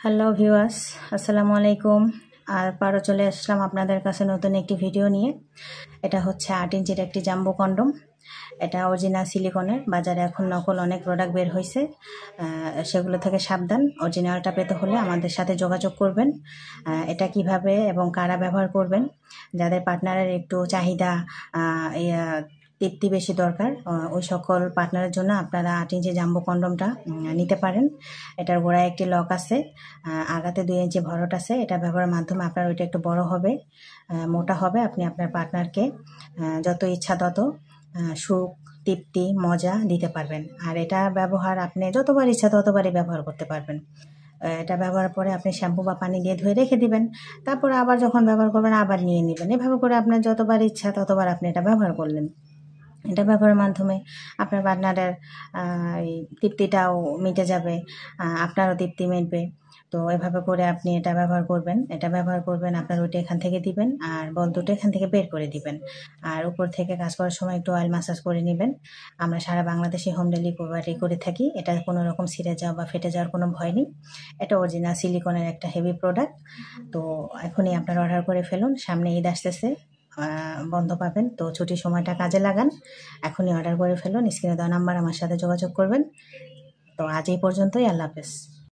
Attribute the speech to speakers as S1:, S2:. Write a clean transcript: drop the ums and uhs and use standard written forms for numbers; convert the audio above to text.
S1: Hello viewers, আসসালামু আলাইকুম। আবারও চলে আসলাম আপনাদের কাছে নতুন একটি ভিডিও নিয়ে। এটা হচ্ছে 8 ইঞ্চির একটি জাম্বো কন্ডম। এটা অরিজিনাল সিলিকনের। বাজারে এখন নকল অনেক প্রোডাক্ট বের হয়েছে, সেগুলো থেকে সাবধান। অরিজিনালটা পেতে হলে আমাদের সাথে যোগাযোগ করবেন। এটা কিভাবে এবং কারা ব্যবহার করবেন, যাদের পার্টনারের একটু চাহিদা তৃপ্তি বেশি দরকার, ওই সকল পার্টনারের জন্য আপনারা 8 ইঞ্চি জাম্বো কন্ডমটা নিতে পারেন। এটার গোড়ায় একটি লক আছে, আগাতে 2 ইঞ্চি ভরট আছে। এটা ব্যবহারের মাধ্যমে আপনার ওইটা একটু বড় হবে, মোটা হবে। আপনি আপনার পার্টনারকে যত ইচ্ছা তত সুখ, তৃপ্তি, মজা দিতে পারবেন। আর এটা ব্যবহার আপনি যতবার ইচ্ছা ততবারই ব্যবহার করতে পারবেন। এটা ব্যবহারের পরে আপনি শ্যাম্পু বা পানি দিয়ে ধুয়ে রেখে দিবেন। তারপর আবার যখন ব্যবহার করবেন আবার নিয়ে নেবেন। এভাবে করে আপনার যতবার ইচ্ছা ততবার আপনি এটা ব্যবহার করলেন। এটা ব্যবহারের মাধ্যমে আপনার পার্টনারের তৃপ্তিটাও মিটে যাবে, আপনারও তৃপ্তি মিটবে। তো এভাবে করে আপনি এটা ব্যবহার করবেন। আপনার ওইটা এখান থেকে দিবেন আর বল দুটো এখান থেকে বের করে দিবেন। আর উপর থেকে কাজ করার সময় একটু অয়েল মাসাজ করে নেবেন। আমরা সারা বাংলাদেশে হোম ডেলিভারি করে থাকি। এটা কোনো রকম ছিঁড়ে যাওয়া বা ফেটে যাওয়ার কোনো ভয় নেই। এটা অরিজিনাল সিলিকনের একটা হেভি প্রোডাক্ট। তো এখনই আপনারা অর্ডার করে ফেলুন। সামনে ঈদ আসতেছে, বন্ধ পাবেন, তো ছুটির সময়টা কাজে লাগান। এখনই অর্ডার করে ফেলুন। স্ক্রিনে দেওয়া নাম্বার আমার সাথে যোগাযোগ করবেন। তো আজ এই পর্যন্তই। আল্লাহ হাফেজ।